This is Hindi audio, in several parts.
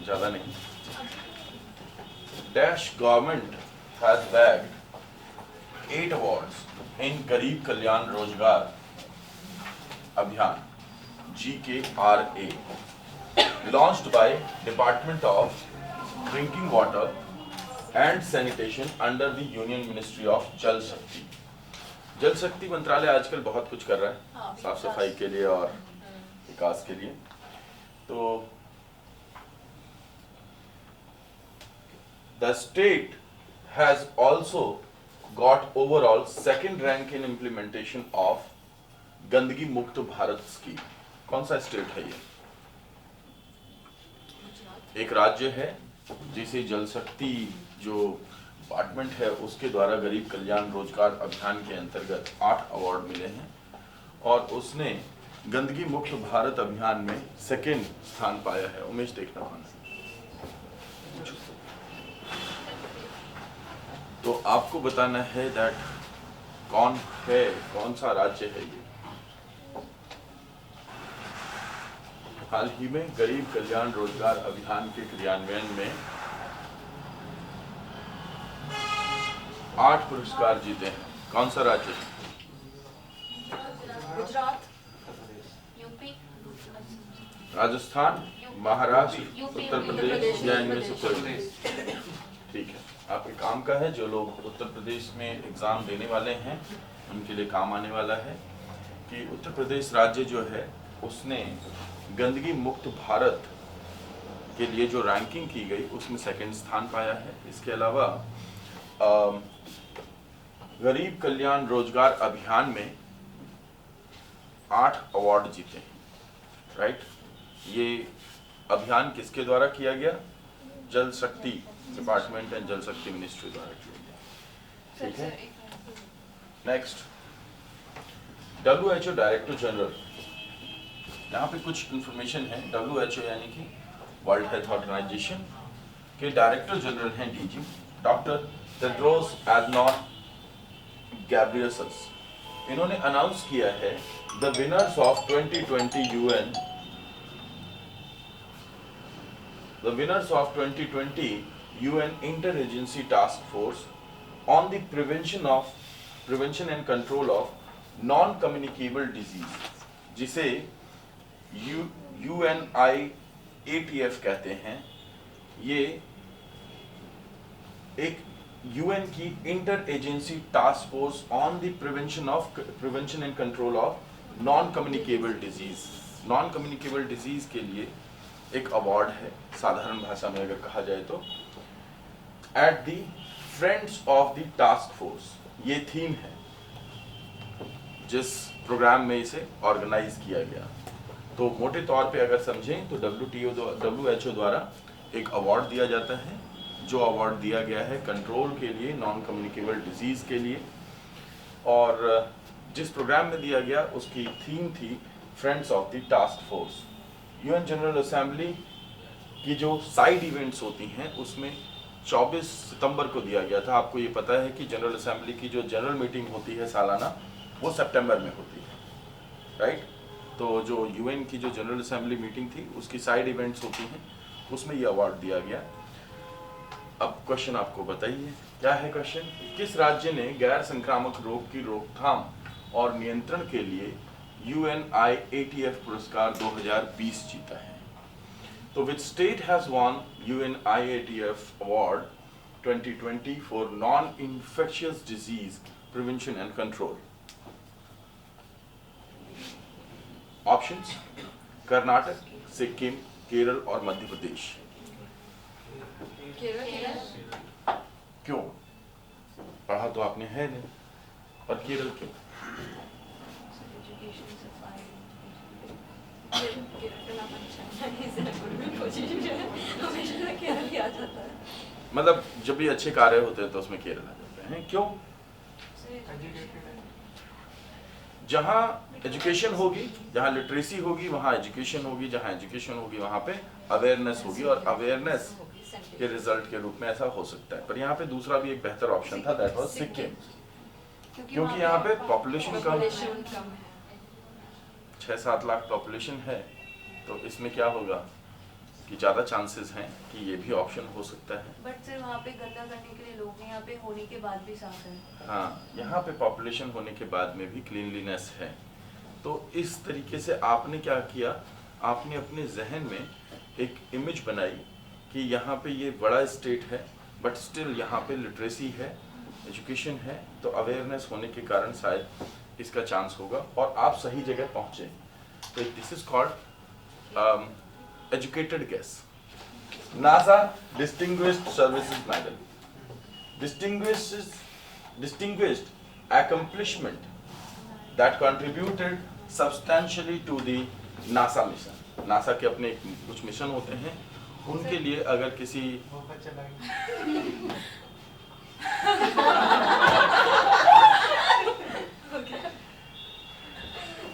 ज़्यादा नहीं। Dash government has bagged 8 awards इन गरीब कल्याण रोजगार अभियान GKRA launched by Department of Drinking Water and Sanitation under the Union Ministry of जल शक्ति। जल शक्ति मंत्रालय आजकल बहुत कुछ कर रहा है साफ सफाई के लिए और विकास के लिए। तो the state has also got overall second rank in implementation of गंदगी मुक्त भारत स्कीम। कौन सा स्टेट है ये? एक राज्य है जिसे जल शक्ति जो डिपार्टमेंट है उसके द्वारा गरीब कल्याण रोजगार अभियान के अंतर्गत 8 अवार्ड मिले हैं और उसने गंदगी मुक्त भारत अभियान में सेकेंड स्थान पाया है। उमेश देखना पाना। तो आपको बताना है दैट कौन है, कौन सा राज्य है ये। हाल ही में गरीब कल्याण रोजगार अभियान के क्रियान्वयन में 8 पुरस्कार जीते हैं। कौन सा राज्य? गुजरात, यूपी, राजस्थान, महाराष्ट्र, उत्तर प्रदेश या इनमें से कोई? ठीक है, आपके काम का है। जो लोग उत्तर प्रदेश में एग्जाम देने वाले हैं उनके लिए काम आने वाला है कि उत्तर प्रदेश राज्य जो है उसने गंदगी मुक्त भारत के लिए जो रैंकिंग की गई उसमें सेकंड स्थान पाया है। इसके अलावा गरीब कल्याण रोजगार अभियान में 8 अवार्ड जीते हैं। राइट, ये अभियान किसके द्वारा किया गया? जल शक्ति डिपार्टमेंट एंड जल शक्ति मिनिस्ट्री द्वारा किया गया। ठीक है, नेक्स्ट WHO डायरेक्टर जनरल। यहाँ पे कुछ इंफॉर्मेशन है। WHO यानी कि वर्ल्ड हेल्थ ऑर्गेनाइजेशन के डायरेक्टर जनरल हैं DG डॉक्टर टेड्रोस एडनॉन गैब्रियसस। इन्होंने अनाउंस किया है the winners of 2020 UN inter-agency task force on the prevention and control of non communicable disease, जिसे UNIATF कहते हैं। ये एक UN की inter agency task force on the prevention and control of non communicable disease. Non communicable disease के लिए एक अवार्ड है, साधारण भाषा में अगर कहा जाए तो at the friends of the task force. ये थीम है जिस प्रोग्राम में इसे ऑर्गेनाइज किया गया। तो मोटे तौर पे अगर समझें तो WHO द्वारा एक अवार्ड दिया जाता है, जो अवार्ड दिया गया है कंट्रोल के लिए, नॉन कम्युनिकेबल डिजीज के लिए। और जिस प्रोग्राम में दिया गया उसकी थीम थी friends of the task force. UN general assembly की जो साइड इवेंट्स होती हैं उसमें 24 सितंबर को दिया गया था। आपको ये पता है कि जनरल असेंबली की जो जनरल मीटिंग होती है सालाना, वो सितंबर में होती है। राइट, तो जो UN की जो जनरल असेंबली मीटिंग थी उसकी साइड इवेंट्स होती हैं, उसमें ये अवार्ड दिया गया। अब क्वेश्चन आपको बताइए, क्या है क्वेश्चन? किस राज्य ने गैर संक्रामक रोग की रोकथाम और नियंत्रण के लिए UNIATF पुरस्कार 2020 जीता है? तो which state has won UNIATF award 2020 for non-infectious disease prevention and control? Options: Karnataka, Sikkim, Kerala और मध्य प्रदेश। क्यों? पढ़ा तो आपने है नहीं, और केरल क्यों? मतलब जब भी अच्छे कार्य होते हैं तो उसमें केरल आ जाते हैं। क्यों? जहाँ एजुकेशन होगी, जहाँ लिटरेसी होगी वहाँ एजुकेशन होगी, जहाँ एजुकेशन होगी वहाँ पे अवेयरनेस होगी, और अवेयरनेस के रिजल्ट के रूप में ऐसा हो सकता है। पर यहाँ पे दूसरा भी एक बेहतर ऑप्शन था, दैट वाज सिक्किम, क्योंकि यहाँ पे पॉपुलेशन कम है, 6-7 लाख पॉपुलेशन है। तो इसमें क्या होगा? कि ज़्यादा चांसेस हैं कि ये भी ऑप्शन हो सकता है। बट सर वहाँ पे गंदा करने के लिए लोग हैं, यहाँ पे होने के बाद भी साफ है। हाँ, यहाँ पे पॉपुलेशन होने के बाद में भी क्लीनलीनेस है। तो इस तरीके से आपने क्या किया, आपने अपने जहन में एक इमेज बनाई कि यहाँ पे ये बड़ा स्टेट है बट स्टिल यहाँ पे लिटरेसी है, एजुकेशन है, तो अवेयरनेस होने के कारण शायद इसका चांस होगा और आप सही जगह पहुँचे। तो this is called educated guess. NASA Distinguished Services Medal. Distinguished accomplishment that contributed substantially to the NASA mission. NASA के अपने कुछ मिशन होते हैं, उनके लिए अगर किसी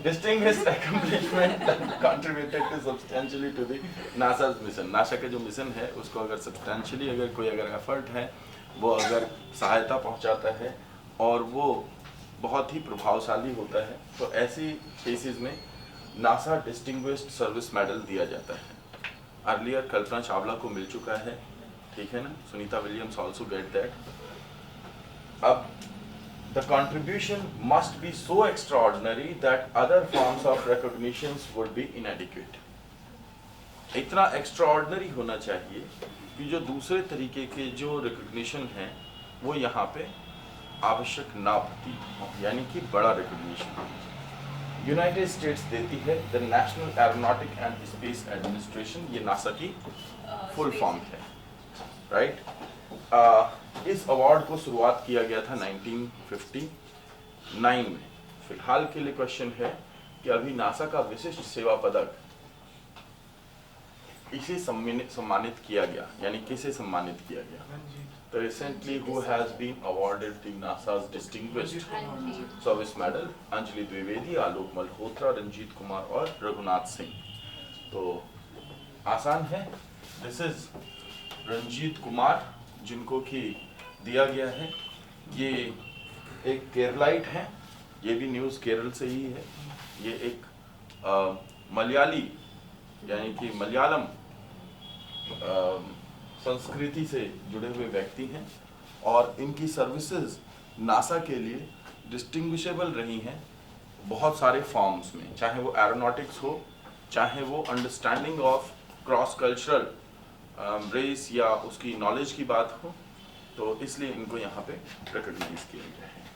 distinguished accomplishment that contributed to substantially to the NASA's mission. NASA का जो मिशन है उसको अगर substantially अगर कोई अगर एफर्ट है वो अगर सहायता पहुंचाता है और वो बहुत ही प्रभावशाली होता है तो ऐसी केसेस में NASA डिस्टिंग्विश्ड सर्विस मेडल दिया जाता है। अर्लियर कल्पना चावला को मिल चुका है, ठीक है ना, Sunita Williams also get that. अब the contribution must be so extraordinary that other forms of recognitions would be inadequate. इतना extraordinary होना चाहिए कि जो दूसरे तरीके के जो recognition हैं वो यहाँ पे आवश्यक ना होती हो, यानी कि बड़ा recognition यूनाइटेड स्टेट्स देती है the National Aeronautic and Space Administration, ये नासा की फुल फॉर्म है, राइट। इस अवार्ड को शुरुआत किया गया था 1959 में। फिलहाल के लिए क्वेश्चन है कि अभी नासा का विशिष्ट सेवा पदक इसे सम्मानित किया गया, यानी किसे सम्मानित किया गया? तो recently who has been awarded the NASA's distinguished service medal? Anjali Dwivedi, Alok Malhotra, Ranjit Kumar और रघुनाथ सिंह। तो आसान है, दिस इज रंजीत कुमार जिनको कि दिया गया है। ये एक केरलाइट है, ये भी न्यूज़ केरल से ही है। ये एक मलयाली यानी कि मलयालम संस्कृति से जुड़े हुए व्यक्ति हैं और इनकी सर्विसेज नासा के लिए डिस्टिंग्विशेबल रही हैं बहुत सारे फॉर्म्स में, चाहे वो एरोनॉटिक्स हो, चाहे वो understanding of cross cultural race या उसकी नॉलेज की बात हो, तो इसलिए इनको यहाँ पे रिकॉग्नाइज किया गया है।